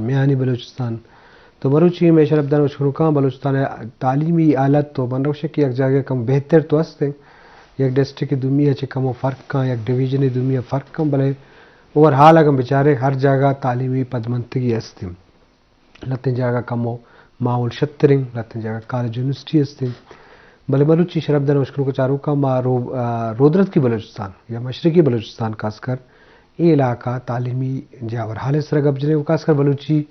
میانی بلوچستان تو بلوچی میں شرف دار شروع کا بلوچستان تعلیمی حالت تو بن روشے کہ ایک جگہ کم بہتر تو ہستے یک ڈسٹرکٹ دنیا چ کم فرق کا یک ڈویژن دنیا فرق کم بلے اوور حال اگم بیچارے ہر جگہ تعلیمی پدمنتگی ہستے لتیں جگہ کم ماحول شترنگ لتیں جگہ کالج یونیورسٹی ہستے بلے بلوچی شرف دار مشکل کو چاروں کا رودرت کی بلوچستان یا مشرقی بلوچستان خاص کر یہ علاقہ تعلیمی جاور حال سرگ اب جنے خاص کر بلوچی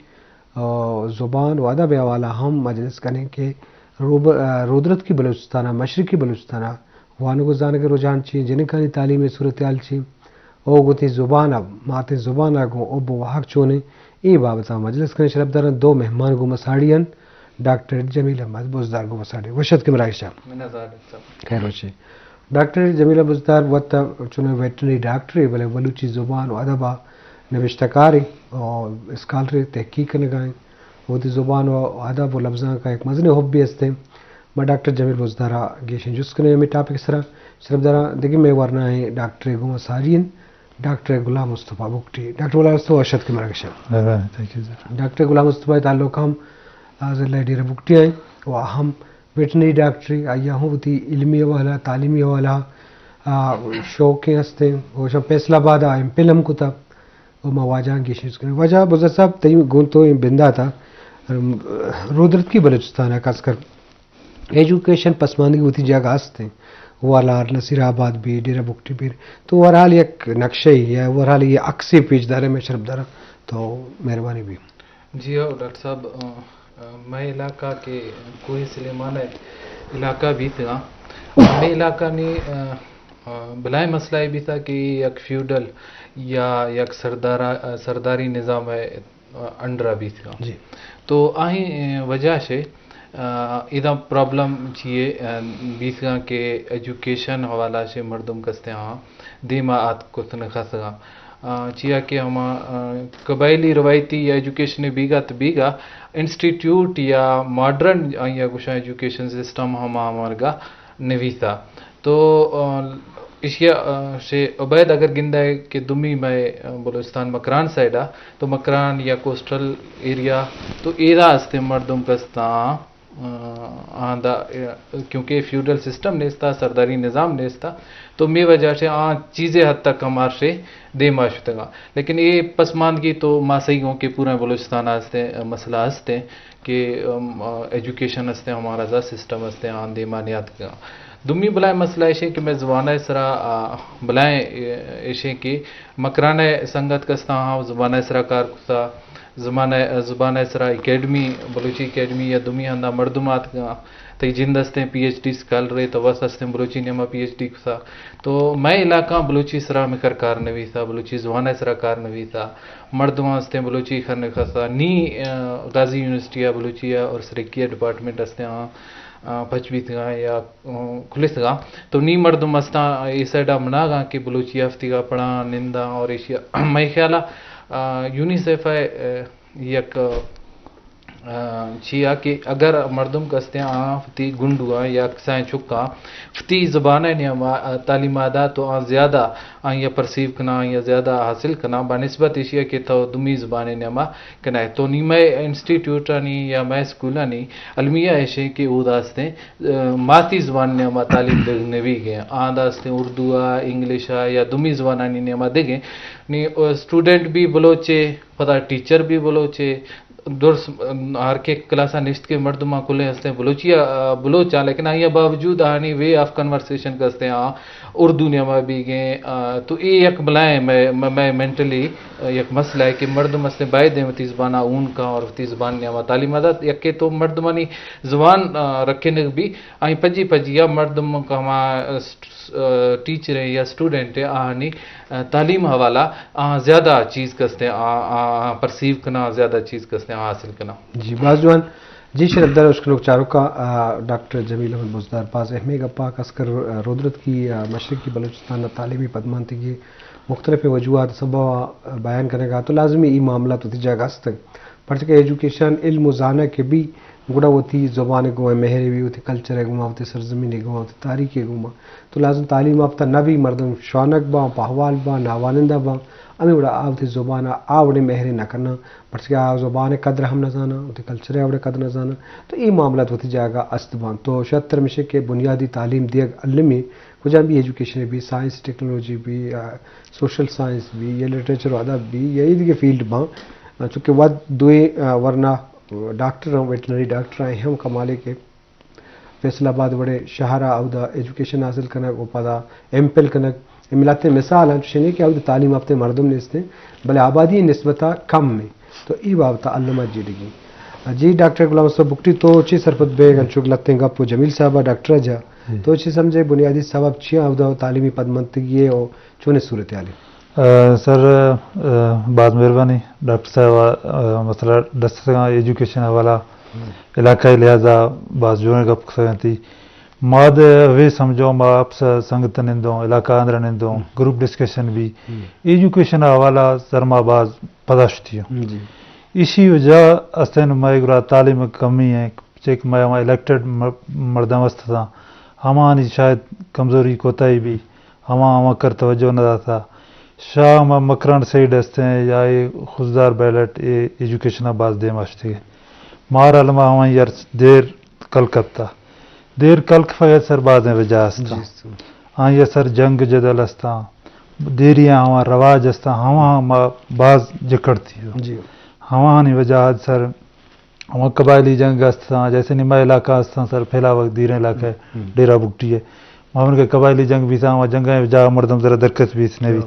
زبان و ادب حوالہ ہم مجلس کریں کہ رودرت کی بلوچستان مشرقی بلوچستان وانو کو زان کے رجحان چی جن کا تعلیمی صورتحال چی او گوتی زبان اب ماتے زبان اگو او بو حق چونے ای بابتا مجلس کریں شرف دار دو مہمان گو مساڑین ڈاکٹر جمیل احمد بزدار گو مساڑی وشد کے مرائشہ خیر ہوشی ڈاکٹر جمیل بزدار وقت چنے ویٹرنری ڈاکٹری بلے بلوچی زبان و ادبہ نوشتکاری اور اسکالری تحقیق کرنے گئے وہ دی زبان و ادب و لفظاں کا ایک مزن حب بھی ہستے میں ڈاکٹر جمیل بزدارہ گیشن جس کرنے میں ٹاپک اس طرح صرف دارہ دیکھیں میں ورنہ ہے ڈاکٹر گو مساڑین ڈاکٹر غلام مصطفیٰ بکٹی ڈاکٹر غلام مصطفیٰ ارشد کے مرکشہ ڈاکٹر غلام مصطفیٰ تعلق ہم ضلع ڈیرہ بکٹی ہیں وہ ہم ویٹنری ڈاکٹری آیا ہوں ہوتی علمی حوالہ تعلیمی حوالہ شوقیں ہستے وہ شب فیصل آباد ایم پی لم کتاب وہ مواجہ گیشن کریں وجہ بزرگ صاحب تیم گون تو بندہ تھا رودرت کی بلوچستان ہے خاص کر ایجوکیشن پسماندگی ہوتی جگہ ہستے والار نصیر آباد بھی ڈیرہ بکٹی بھی تو اوورال ایک نقشہ ہی ہے اوورال یہ اکثر پیچ دارے میں شرف دارہ تو مہربانی بھی جی ہاں ڈاکٹر صاحب میں علاقہ کے کوئی سلیمان علاقہ بھی تھا میں علاقہ نے بلائے مسئلہ یہ بھی تھا کہ یک فیوڈل یا یک سرداری نظام ہے انڈرا بھی تھا جی تو آہیں وجہ سے ادھا پرابلم چیئے بیسگاں کے ایجوکیشن حوالہ سے مردم کستے ہاں دیما آت کو تنخواہ سگا چیا کہ ہم قبائلی روایتی یا ایجوکیشن بیگا تو بیگا انسٹیٹیوٹ یا ماڈرن یا کچھ ایجوکیشن سسٹم ہمارگا نویسا تو اشیا سے عبید اگر گندہ ہے کہ دمی میں بلوچستان مکران سائڈا تو مکران یا کوسٹل ایریا تو ایرا ہستے مردم کستا آندہ کیونکہ فیوڈل سسٹم نیستا سرداری نظام نیستا تو میں وجہ سے چیزیں حد تک ہمار سے دے معاشتے گا لیکن یہ پسماندگی تو ماں صحیح ہوں کہ پورا بلوچستان ہستے مسئلہ ہستے کہ ایجوکیشن ہستے ہمارا زا سسٹم ہستے دے مانیات کا دمی بلائے مسئلہ ایشے کہ میں زبانہ اسرا بلائیں ایشے کہ مکرانہ سنگت کستا ہاں زبانہ اسرا کار کستا زبانہ اسرا اکیڈمی بلوچی اکیڈمی یا دمی ہندہ مردمات تی جند ہستے پی ایچ ڈی سکال رہے تو وس ہستے بلوچی نیما پی ایچ ڈی کسا تو میں علاقہ بلوچی سرا مکر کار نوی تھا بلوچی زبانہ سرا کار نوی تھا مردمہ ہستے بلوچی خرن خسا نی غازی یونیورسٹی یا بلوچی اور سرکیہ ڈپارٹمنٹ ہستے ہاں پچوی تھا یا کھلے تھا تو نی مردم ہستا یہ سائڈا منا گا کہ بلوچی ہفتی کا پڑھا نندا اور ایشیا میں خیالہ یونیسیف ہے یک چیا کہ اگر مردم کستے ہیں فتی گنڈوا یا کسائیں چکا فتی زبانہ نعمہ تعلیمات تو زیادہ یا پرسیو کنا یا زیادہ حاصل کنا بنسبت اشیا کہ تو دمی زبان نعمہ کنا ہے تو نی میں انسٹیٹیوٹانی یا میں اسکولانی علمیہ ایشے کہ وہ داستے ماتی زبان نعمہ تعلیم دگنے بھی گئے داستے اردو انگلش یا دمی زبانانی نعمہ دے گئے نی اسٹوڈنٹ بھی بلوچے پتہ ٹیچر بھی بلوچے درس ہر کے کلاسا نشت کے مردمہ کھلے ہستے بلوچا لیکن آئیے باوجود آنی وے آف کنورسیشن کرتے ہیں اردو نعمہ بھی گئے تو یہ یک بلائیں میں مینٹلی یک مسئلہ ہے کہ مردم ہستے بائی دیں وتی زبانہ اون کا اور وتی زبان نعمہ تعلیمات یک کہ تو مردمانی زبان رکھنے بھی آئیں پجی یا مردم کا ہمارا ٹیچر ہے یا اسٹوڈنٹ ہے آہنی تعلیم حوالہ زیادہ چیز کستے پرسیو کرنا زیادہ چیز کستے حاصل کرنا جی بازوان جی شرف دار اس کے لوگ چاروں کا ڈاکٹر جمیل احمد بزدار پاس احمی گپا کسکر رودرت کی مشرقی بلوچستان تعلیمی پدمانتگی مختلف وجوہات سبب بیان کرنے کا تو لازمی ای معاملات ہوتی جگہ تک پڑھ کے ایجوکیشن علم و زانہ کے بھی گڑا ہوتی زبان گوا مہر بھی ہوتی کلچر گما ہوتی سرزمین گما ہوتی تاریخ گما تو لازم تعلیم یافتہ نہ بھی مردم شونک با پہوال با ناوانندہ با امی بڑا آوتی زبان آوڑے مہر نہ کرنا پرچہ آ زبان قدر ہم نہ جانا ہوتی کلچر آوڑے قدر نہ جانا تو یہ معاملات ہوتی جائے گا استبان تو 76 میں سے کہ بنیادی تعلیم دیا علمی کجا بھی ایجوکیشن بھی سائنس ٹیکنالوجی بھی سوشل سائنس بھی یا لٹریچر و ادب بھی یا یہ فیلڈ باں چونکہ ود دوئے ورنہ ڈاکٹر ویٹنری ڈاکٹر آئے ہم کمالے کے فیصل آباد بڑے شہرہ عہدہ ایجوکیشن حاصل کرنا وہ پدا ایم پل کرنا ملاتے مثال ہیں چشنے کہ عہدہ تعلیم ہفتے مردم نے بلے آبادی نسبتا کم میں تو ای بابتا علامہ جی لگی جی ڈاکٹر غلام مصطفیٰ بگٹی تو چی سرپت بے گنچوک لگتے ہیں گپ جمیل صاحبہ ڈاکٹر جا تو چی سمجھے بنیادی سبب چی عہدہ تعلیمی پدمنتگی ہے اور چونے صورتحال سر بعد مہربانی ڈاکٹر صاحب مسئلہ دستگاہ ایجوکیشن حوالہ علاقائی لہذا بعض جو گپ تھی ماد وے سمجھو ما آپ سنگت نندوں علاقہ آندر نندوں گروپ ڈسکشن بھی ایجوکیشن حوالہ سرما باز پداشتی ہوں اسی وجہ استین میں گرا تعلیم کمی ہے چیک میں الیکٹڈ مردم است تھا ہمانی شاید کمزوری کوتاہی بھی ہما کر توجہ نہ تھا شاہ مکران سائڈ ہستے ہیں یا خوددار بیلٹ ایجوکیشن باز دے ماشتے ہیں مار علمہ ہمیں یار دیر کلکتہ دیر کلک فیت سر بعد وجہ ہستا ہاں یہ سر جنگ جدل ہستا دیریاں ہمارا رواج ہستا ہما باز جکڑتی ہو ہمانی وجہ سر ہم قبائلی جنگ ہستا جیسے نما علاقہ ہستا سر پھیلا وقت دیر علاقہ ہے ڈیرہ بگٹی ہے ہم کے قبائلی جنگ بھی تھا ہمارا جنگیں جا مردم ذرا درکت بھی اس نے بھی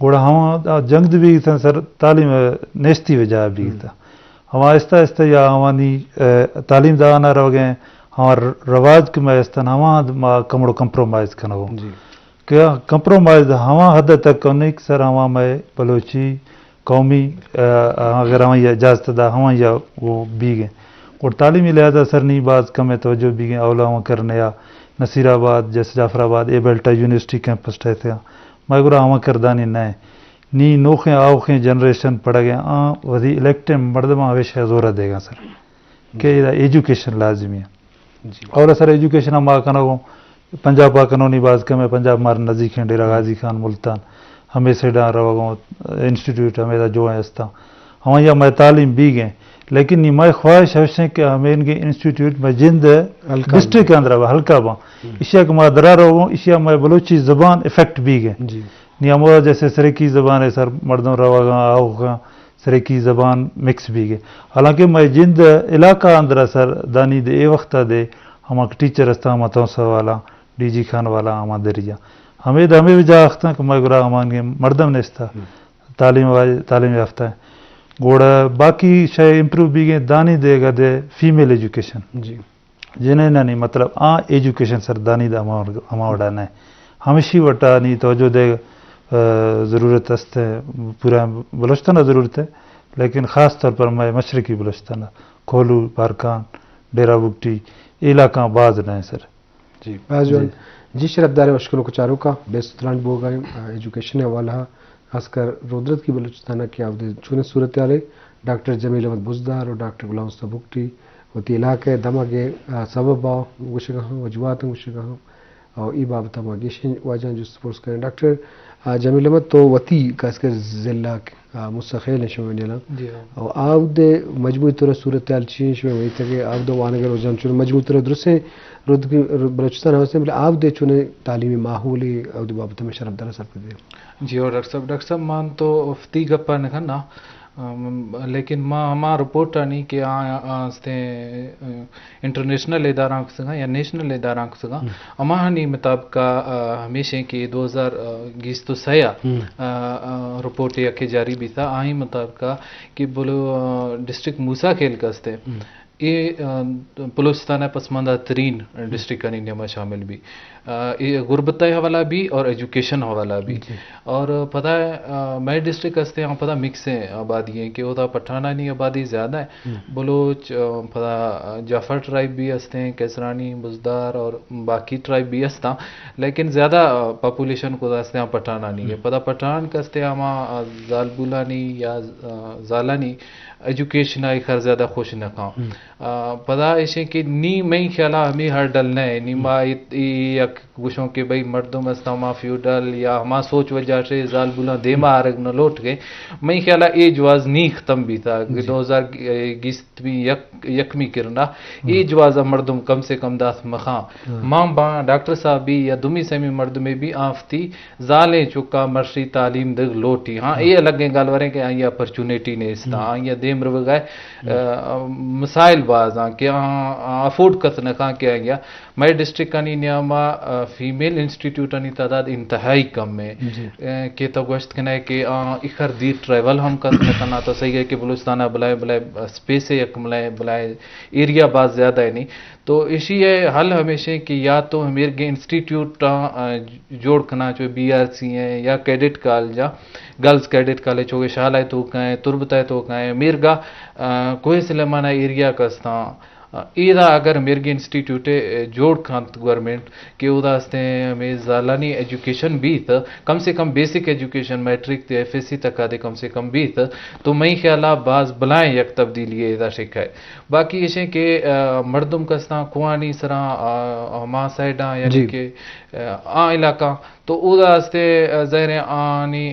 گوڑا ہم جنگ بھی تھا سر تعلیم نیستی وجہ بھی تھا ہم آہستہ آہستہ یا ہمانی تعلیم دا نہ رو گئے ہمارا رواج کے میں استن ہما کمڑو کمپرومائز کرنا ہو کہ کمپرومائز ہما حد تک نہیں سر ہما میں بلوچی قومی اگر ہم یہ اجازت دا ہم یا وہ بھی گئے اور تعلیمی لہذا سر نہیں بعض کم توجہ بھی گئے اولا ہم کرنے یا نصیر آباد جیسے جعفر آباد اے بیلٹا یونیورسٹی کیمپس ٹھہرتے ہیں میں گرا ہم کردانی نئے نی نوخیں آوخیں جنریشن پڑھ گئے ودی الیکٹیں مردمہ ہمیشہ زورہ دے گا سر کہ ایجوکیشن لازمی ہے اور سر ایجوکیشن ہم آکھنا ہوں پنجاب آکھنونی باز کم ہے پنجاب مار نزدیک ہیں ڈیرہ غازی خان ملتان ہمیں سیڈا رواگوں انسٹیٹیوٹ ہمیں جو ہے استا ہم یا میں تعلیم بھی گئے لیکن نی میں خواہش ہے کہ ہمیں ان کے انسٹیٹیوٹ میں جند ڈسٹرکٹ کے اندر ہلکا باں اشیا کے مادرا رہوں اشیا میں بلوچی زبان افیکٹ بھی گئے نی ہمارا جیسے سریکی زبان ہے سر مردم رواگاں آوگاں سریکی زبان مکس بھی گئے حالانکہ میں جند علاقہ اندر سر دانی دے اے وقت دے ہم ٹیچر استا ہم توسا والا ڈی جی خان والا ہم دریا ہمیں بھی جا آختا کہ میں گرا ہمان مردم نے استا تعلیم یافتہ ہے گوڑا باقی شاید امپروو بھی گئے دانی دے گا دے فیمیل ایجوکیشن جنہیں نہیں مطلب ایجوکیشن سر دانی دا ہما وڈانا ہے ہمیشی وٹا نہیں توجہ دے ضرورت است ہے پورا بلوچستان ضرورت ہے لیکن خاص طور پر میں مشرقی بلوچستان کھولو بارکان ڈیرہ بگٹی علاقہ باز نہ ہے سر جی شرف دار مشکلوں کو چاروں کا بیستلان بو گئے ایجوکیشن حوالہ خاص کر رودرت کی بلوچستانہ کی آبد چونے صورتحال ڈاکٹر جمیل احمد بزدار اور ڈاکٹر غلام مصطفیٰ بگٹی ہوتی علاقے دما کے سبب باؤ گوشگاہ وجوہات گوشگاہ اور ای بابتا ماگیشن واجان جو سپورٹس کریں ڈاکٹر جمیل احمد تو وتی خاص کر ضلع مستقل شمع نیلا اور آبد مجموعی طور صورتحال چین شمع وہی تھا کہ آبد وانگر وجان چون مجموعی طور درسے رود کی بلوچستان ہوتے ہیں آبد چونے تعلیمی ماحولی آبد بابتا میں شرف دارہ سر دے جی اور ڈاکٹر صاحب مان تو افتی گپا نکھنا لیکن ماں ہمارا رپورٹ آنی کہ انٹرنیشنل ادارہ سگا یا نیشنل ادارہ سگا اما ہنی مطابق ہمیشہ کہ 2020 تو سیا رپورٹ یا کہ جاری بھی تھا آئی مطابق کہ بولو ڈسٹرکٹ موسیٰ کھیل کستے یہ بلوچستان پسماندہ ترین ڈسٹرکٹ میں شامل بھی غربت حوالہ بھی اور ایجوکیشن حوالہ بھی اور پتہ ہے میں ڈسٹرکٹ ہستے یہاں پتہ مکس ہیں آبادی ہیں کہ وہ پٹھانہ نہیں آبادی زیادہ ہے بلوچ پتہ جعفر ٹرائب بھی ہستے ہیں کیسرانی بزدار اور باقی ٹرائب بھی ہستا لیکن زیادہ پاپولیشن کو ہستے یہاں پٹھانہ نہیں ہے پتہ پٹھان کستے ہماں زالبولانی یا زالانی ایجوکیشن آئی خر زیادہ خوش نہ کھاؤں پتا ایسے کہ نی میں خیالہ ہمیں ہر ڈل نہ نی ما یک گوشوں کہ بھائی مردم استا ما فیوڈل یا ہما سوچ وجہ سے زال بولا دیما آرگ نہ لوٹ گئے میں خیالہ ایج واز نی ختم بھی تھا 2020 بھی یکمی کرنا ایج واز مردم کم سے کم داس مخاں ماں باں ڈاکٹر صاحب بھی یا دمی سیمی مرد میں بھی آفتی زالیں چکا مرشی تعلیم دگ لوٹی ہاں یہ لگیں گال وریں کہ آئی اپرچونیٹی نے اس طرح آئی دیم رو گئے مسائل باز ہاں کہ افورڈ کت نکاں کہ آئی میں ڈسٹرکٹ کا نہیں نیاما فیمیل انسٹیٹیوٹ انی تعداد انتہائی کم ہے کہ تو گوشت کنا ہے کہ اخر دیر ٹریول ہم کت نکنا تو صحیح ہے کہ بلوچستانہ بلائے اسپیس ہے یک بلائے ایریا باز زیادہ ہے نہیں تو اسی ہے حل ہمیشہ کہ یا تو ہمیں انسٹیٹیوٹ جوڑ کنا جو BRC ہیں یا cadet college girls cadet college ہو گئے شالائے تو کہیں تربتائے تو کہیں میرگا کوہ سلیمانہ ایریا کستا ایدہ اگر میرگی انسٹیٹیوٹ جوڑ کھانت گورنمنٹ کہ ادا ہستے ہمیں زالانی ایجوکیشن بھی تھا کم سے کم بیسک ایجوکیشن میٹرک تے FSC تک آدھے کم سے کم بھی تھا تو میں خیالہ بعض بلائیں یک تبدیلی ادا شکھائے باقی یہ کہ مردم کستا کوانی سرا ماں سائڈاں یعنی کہ علاقہ تو ادا ہستے ظاہر آنی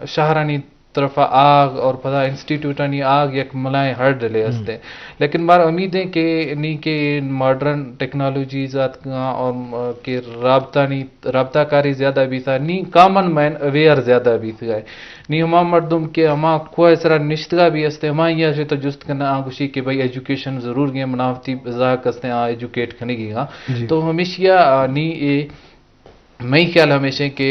شہرانی طرف آگ اور پتہ انسٹیٹیوٹانی آگ یک ملائیں ہر ڈلے ہستے لیکن بار امید ہے کہ نی کہ ماڈرن ٹیکنالوجیز اور کہ رابطہ کاری زیادہ بھی تھا نی کامن مین اویئر زیادہ بھی تھا نی ہما مردم کے ہما کوئی سرا نشتگا بھی ہستے ہما یہ سے تو جست کرنا آگوشی کہ بھائی ایجوکیشن ضرور گئے منافتی ذاک ہستے ایجوکیٹ کرنے گی تو ہمیشہ نی میں خیال ہمیشہ کہ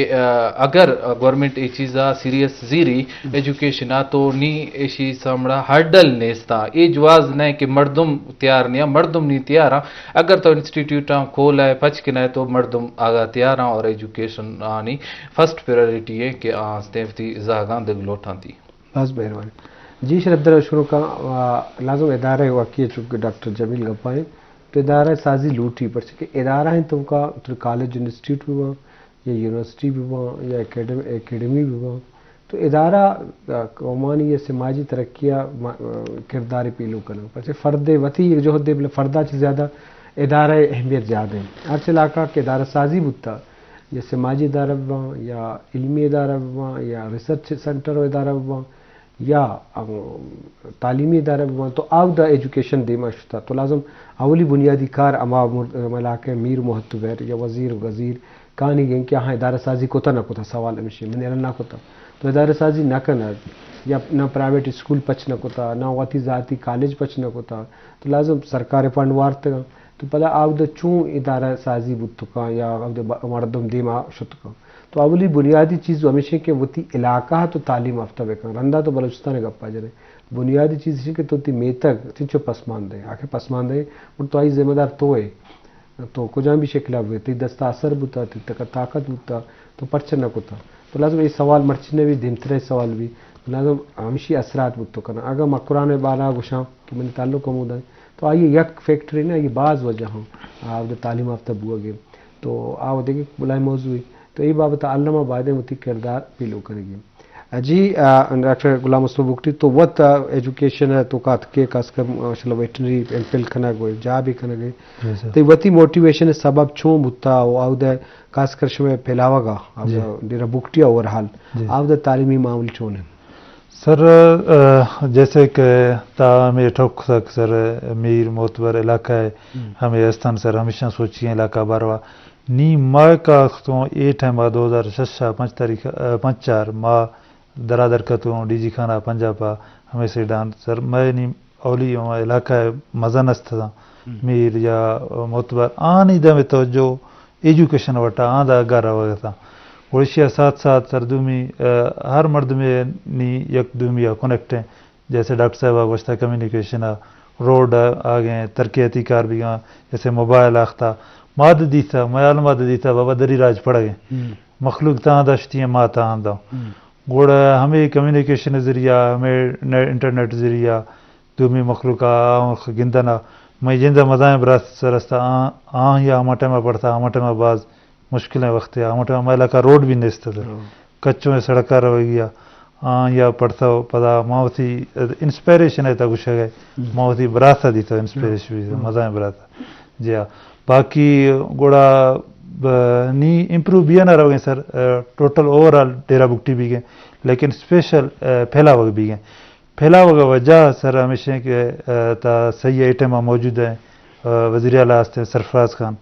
اگر گورنمنٹ یہ چیزا سیریس زیری ایجوکیشن تو نی ایشی سامڑا ہرڈل نیستا یہ جواز نہیں کہ مردم تیار نہیں مردم نہیں تیار اگر تو انسٹیٹیوٹ کھول ہے پچ کے نہ تو مردم آگاہ تیار اور ایجوکیشن آنی فرسٹ پریورٹی ہے کہ آستی زاگاں دگ لوٹاں تھی بس مہربانی جی شرف در شروع کا لازم ادارہ واقعی چونکہ ڈاکٹر جمیل گپائیں تو ادارہ سازی لوٹی پر کہ ادارہ ہیں تم کا کالج انسٹیٹیوٹ بھی وہاں یا یونیورسٹی بھی وہاں یا اکیڈمی بھی وہاں تو ادارہ قومانی یا سماجی ترقیہ کردار پیلو کرنا پر فرد وتی جو ہوتے بلے فردہ سے زیادہ ادارہ اہمیت زیادہ ہیں ہر علاقہ کے ادارہ سازی بتا یا سماجی ادارہ بھی وہاں یا علمی ادارہ بھی وہاں یا ریسرچ سینٹر ادارہ بھی وہاں یا تعلیمی ادارہ بھی وہاں تو آؤ دا ایجوکیشن دیما شتا تو لازم اولی بنیادی کار اما علاقے میر محتویر یا وزیر غزیر کہانی گئیں کہ ہاں ادارہ سازی کوتا نہ کوتا سوال ہمیشہ میں نے نہ کوتا تو ادارہ سازی نہ کرنا یا نہ پرائیویٹ اسکول پچ نہ کوتا نہ واتی ذاتی کالج پچ نہ کوتا تو لازم سرکار فنڈ وارتا تو پدا آؤ دا چون ادارہ سازی بتکا یا مردم دیما شتکا تو اولی بنیادی چیز ہمیشہ کہ وہ تی علاقہ تو تعلیم یافتہ بکن رندہ تو بلوچستان گپا جرے بنیادی چیز ہے کہ تو تی میتک تیچو پسماندے آخر پسماندے اور تو آئی ذمہ دار تو ہے تو کجاں بھی شکلہ ہوئے تی دستہ اثر بتا تی تک طاقت بتا تو پرچہ نہ کتا تو لازم یہ سوال مرچنے بھی دمترے سوال بھی لازم ہمیشہ اثرات بتو کرنا اگر مقران بالا گشاں کہ میں نے تعلق عمود ہے تو آئیے یک فیکٹری نا یہ بعض وجہ ہوں آپ تعلیم یافتہ بوا گئے تو آپ دیکھیں بلائے موضوع تو یہ بابت علامہ بعد متی کردار پیلو کرے گی جی ڈاکٹر غلام مصطفیٰ بگٹی تو وقت ایجوکیشن ہے تو کات کے خاص کر ماشاء اللہ ویٹنری ایم فل کھنا گئے جا بھی کھنا گئے تو وتی موٹیویشن سبب چھوں بتا آؤد خاص کر شمع پھیلاوا گا ڈیرا بگٹی اوور حال آؤد تعلیمی معامل چون ہے سر جیسے کہ تا ہمیں ٹھوک سک سر میر معتبر علاقہ ہے ہمیں استان سر ہمیشہ سوچی علاقہ باروا نی ماہ کا تو یہ ٹائم 2006 5 4 ماہ درادر کا تو ڈی جی خانہ پنجابا ہمیں سے ڈان سر میں نی اولی علاقہ ہے مزہ نست تھا میر یا معتبر آنی دم توجہ ایجوکیشن وٹا آدھا گارا وغیرہ تھا وڑشیا ساتھ ساتھ سر دومی ہر مرد میں نی یک دومی کنیکٹ ہیں جیسے ڈاکٹر صاحب وسطہ کمیونیکیشن روڈ آگے ترقیاتی کار بھی گاں جیسے موبائل آختہ ماد دیتا میال ماد دیتا بابا دری راج پڑ گئے مخلوق تاں داشتی ہیں ماں تاں دا گوڑ ہمیں کمیونیکیشن ذریعہ ہمیں انٹرنیٹ ذریعہ دومی مخلوقہ گندنا میں جندہ مزائیں برات سرستا یا ہما ٹائمہ پڑتا ہما ٹائمہ بعض مشکلیں وقت ہے ہما ٹائمہ میلہ کا روڈ بھی نیستا تھا کچوں میں سڑکہ رو گیا یا پڑھتا ہو پدا ماوتی انسپائریشن ہے تا کچھ ہے ماوتی براتا دی تو انسپائریشن بھی مزہ ہے براتا جی ہاں باقی گوڑا نی امپروو بھی نہ رہو گے سر ٹوٹل اوور آل ڈیرا بکٹی بھی گئے لیکن اسپیشل پھیلا وگ بھی گئے پھیلا وگ وجہ سر ہمیشہ کہ تا صحیح ایٹم موجود ہیں وزیر اعلیٰ ہستے سرفراز خان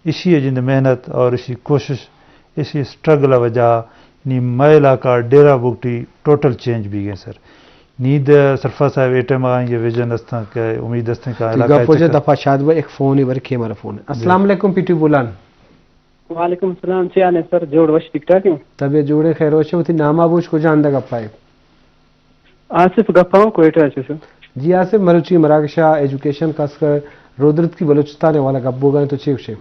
اسی جن محنت اور اسی کوشش اسی اسٹرگل وجہ نی مئے علاقہ ڈیرا بکٹی ٹوٹل چینج بھی گئے سر نیند سرفراز صاحب ایٹم یہ ویژن ہستا کہ امید ہستے کا علاقہ دفعہ شاد ایک فون ہی ورکی ہمارا فون ہے. السلام علیکم پی ٹی بولان. وعلیکم السلام چیان ہے سر جوڑ وش ٹھیک ٹھاک ہیں طبیعت جوڑے خیر وش ہوتی نام آبوش کو جان دا گپا ہے آصف گپاؤں کوئٹہ سے سر. جی آصف مروچی مراکشہ ایجوکیشن خاص کر رودرت کی بلوچستان والا گپو گئے تو چیک سے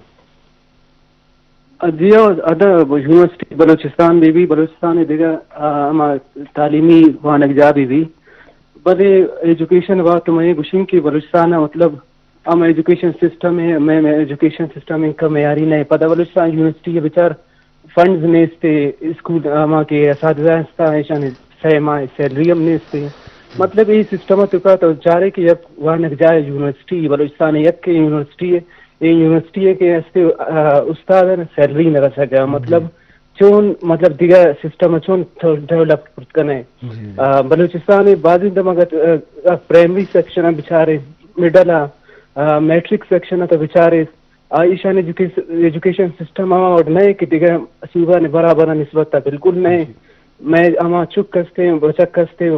جی ادا یونیورسٹی بلوچستان بھی بلوچستان دیگر ہمارا تعلیمی وانک جا بھی بڑے ایجوکیشن وقت میں گشن کی بلوچستان مطلب ہم ایجوکیشن سسٹم ہے میں ایجوکیشن سسٹم کا معیاری نہیں پتہ بلوچستان یونیورسٹی کے بچار فنڈز نے استے اسکول ہم کے اساتذہ سہما سیلری ہم نے استے مطلب یہ سسٹم چکا تو چاہ رہے کہ اب وانک جائے یونیورسٹی بلوچستان یک کے یونیورسٹی ہے یہ یونیورسٹی ہے کہ اس استاد سیلری نہ رہ سکا مطلب چون مطلب دیگر سسٹم چون ڈیولپ کرنے بلوچستان بعض مگر پرائمری سیکشن بچارے مڈل میٹرک سیکشن تو بچارے ایشان ایجوکیشن سسٹم اور نئے کہ دیگر صوبہ نے برابر نسبت تھا بالکل نئے میں اما چک کستے بچک کستے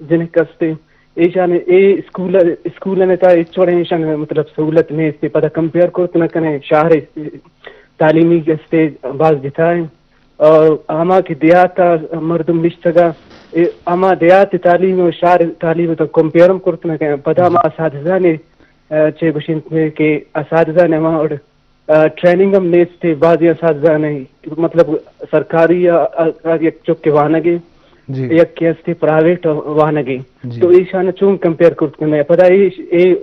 جنہیں کستے ایشان اے اسکول نے تا چوڑے ایشان مطلب سہولت نے اس سے پتہ کمپیئر کرتے نہ کریں شہر تعلیمی کستے بعض جتائیں اور ہما کی دیہات مردم لشت سگا ہما دیہات تعلیم و شہر تعلیم تو کمپیئرم کرتے نہ کریں پتہ ہما اساتذہ نے چھ بشین کے اساتذہ نے وہاں اور ٹریننگ ہم نے تھے بعض اساتذہ نے مطلب سرکاری چک کے وہانگے یک کیستے پرائیویٹ وہانگے تو ایشان چون کمپیئر کرتے ہیں پتہ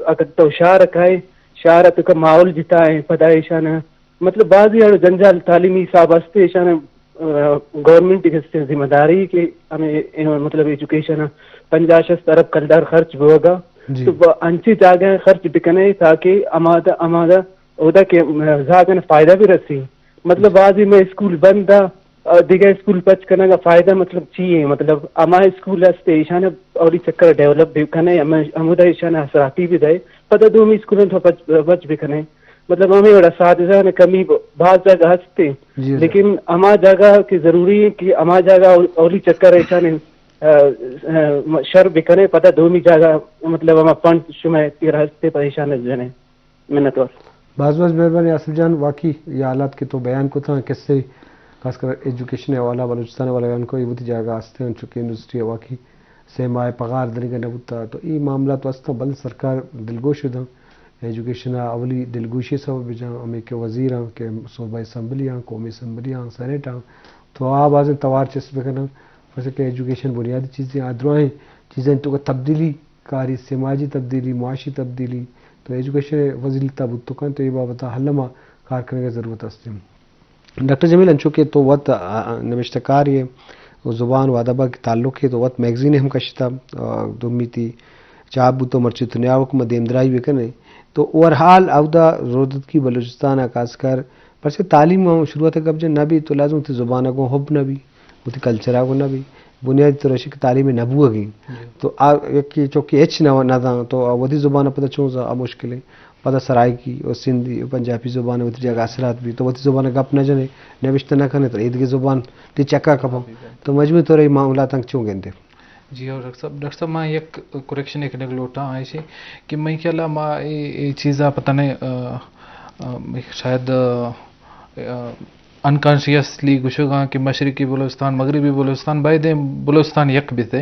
اگر تو شہر کھائے شہرت کا ماحول جتا ہے پتہ ایشان مطلب بعض جنجال تعلیمی صاحب ہستے ایشان گورنمنٹ کی ذمہ داری کہ ہمیں مطلب ایجوکیشن 50 ارب کلدار خرچ ہوگا تو انچی جاگہ خرچ بکنے تاکہ امادہ ادا کے زیادہ فائدہ بھی رسی مطلب بعضی میں اسکول بند دیگر اسکول پچ کرنے کا فائدہ مطلب چاہیے مطلب ہمارے اسکول ہستے ایشان اور چکر ڈیولپ بھی کرنے ہمیں ایشان اثراتی بھی دے پتہ دو میں اسکولوں تو بچ بھی کرنے مطلب ہمیں اور اساتذہ نے کمی بعض جگہ ہستے لیکن ہمارا جگہ کی ضروری ہے کہ ہمارا جگہ اولی چکر ایشان شر بکنے پتہ دومی جگہ مطلب ہم فنڈ شمع ہستے پریشان جنے منت بعض مہربانی آصف جان واقعی یہ حالات کے تو بیان کو تھا کس سے خاص کر ایجوکیشن والا بلوچستان والا ان کو یہ بہت جگہ آستے ہیں چونکہ یونیورسٹی واقعی سے مائے پگار دنے کا نبوتا تو یہ معاملات واسطہ بل سرکار دلگوش دیں ایجوکیشن اولی دلگوشی سبب بجاں ہمیں کہ وزیر ہاں کہ صوبہ اسمبلی ہاں قومی اسمبلی ہاں سینیٹ ہاں تو آپ آج توار چسپ کرنا ویسے کہ ایجوکیشن بنیادی چیزیں ادروائیں چیزیں تو تبدیلی کاری سماجی تبدیلی معاشی تبدیلی تو ایجوکیشن وزیر تابوت تو کہیں تو یہ بابت حلمہ کار کرنے کی ضرورت ہے. ڈاکٹر جمیل انچو کے تو وقت نوشتکار یہ زبان و ادبہ کے تعلق ہے تو وقت میگزین ہم کشتا دومی تھی چاب تو مرچی دنیا کو مدیم درائی بھی کرنے تو اوورحال اودا رودت کی بلوچستان خاص کر پر سے تعلیم شروعات قبضے نہ بھی تو لازم تھی زبان کو حب نہ بھی وہ تھی کلچر کو نہ بھی بنیادی طور سے تعلیم نبو گئی تو چونکہ ایچ نہ تھا تو ودی زبان پتہ چون سا مشکل ہے پتہ سرائے کی اور سندھی پنجابی زبان وتی جگہ اثرات بھی تو وتی زبان گپ نہ جنے نوشتہ نہ کرنے تو عید کی زبان تی چکا کپم تو مجموعی طور یہ معاملات چوں گندے جی اور ڈاکٹر صاحب میں ایک کریکشن ایک نگلوٹا آئے سے کہ میں کیا لا ماں یہ چیزاں پتہ نہیں شاید انکانشیسلی گشو گاں کہ مشرقی بلوچستان مغربی بلوچستان بائی دیں بلوچستان یک بھی تھے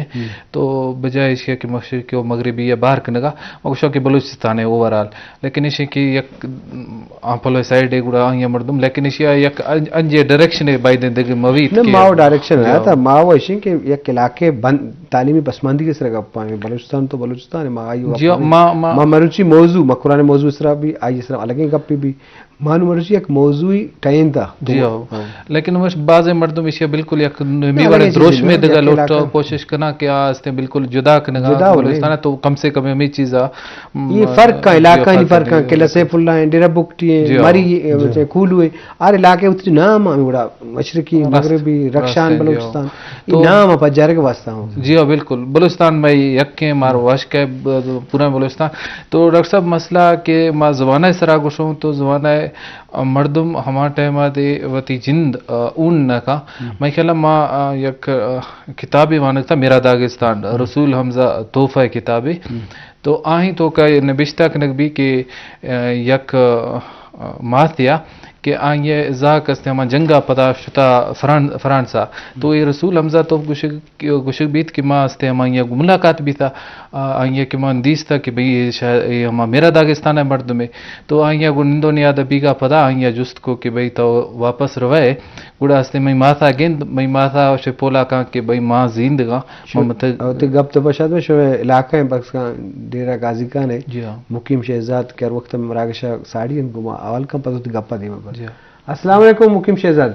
تو بجائے اس کہ مشرقی و مغربی یا باہر کنگا مگشو کہ بلوچستان ہے اوورال لیکن اسے کہ یک آپلو سائڈ ہے گوڑا آئیں مردم لیکن اسے یک انجے ڈائریکشن ہے بائی دیں دیکھ موید نہ ماو ڈائریکشن ہے تا ماو اشیں کہ یک علاقے تعلیمی پسماندی کے سرگا پائیں بلوچستان تو بلوچستان ہے ماں آئیو جی ماں مروچی موضوع مقرآن موضوع اس طرح بھی آئی اس طرح الگ گپی بھی مانو مروچی ایک موضوعی ٹائم تھا تو ہو لیکن وہ بعض مردم اسے بالکل یک ولی میوڑے چیزی دروش میں لوگ دگا یک لوٹ علاقہ- کوشش کرنا کہ آستے بالکل جدا کنگا جدا ہو بلوچستان تو کم سے کم ہمیں چیزا یہ فرق کا علاقہ نہیں فرق کا کہ سیف اللہ ہیں ڈیرا بکٹی جی ہیں ہاں۔ مری کھول ہوئے اور علاقے اتنی نام ہیں بڑا مشرقی مغربی رخشان راستے ہیں، جی بلوچستان تو- یہ نام ہے جارے کے واسطہ ہوں جی ہاں بالکل بلوچستان میں یکے مار وشک ہے پورا بلوچستان تو ڈاکٹر صاحب مسئلہ کہ ما زبانہ اس طرح گوشوں تو زبانہ مردم ہما ٹائمہ دے وتی جند اون نہ کا میں خیال ما یک کتابی مانک تھا میرا داغستان رسول حمزہ تحفہ کتابی تو آہیں تو کا نبشتہ کنک بھی کہ یک ماہتیا کہ آئیں ازا کستے ہما جنگا پدا شتا فرانسا تو یہ رسول حمزہ تو گشک بیت کہ ماں استے ہما یہ ملاقات بھی تھا آئیں کہ ماں اندیس تھا کہ بھئی یہ ہما میرا داغستان ہے مرد میں تو آئیں گندو نیاد بیگا پدا آئیں جست کو کہ بھئی تو واپس روائے گوڑا استے میں ماتا گند میں ماتا اسے پولا کہاں کہ بھئی ماں زیندگا اور گپ تو بشاد میں شو علاقہ ہے پاکستان ڈیرا غازی خان ہے جی ہاں مقیم شہزاد کے وقت میں راگشا ساڑی ان کو اول کا پتہ تو گپا دی میں جی ہاں السلام علیکم مقیم شہزاد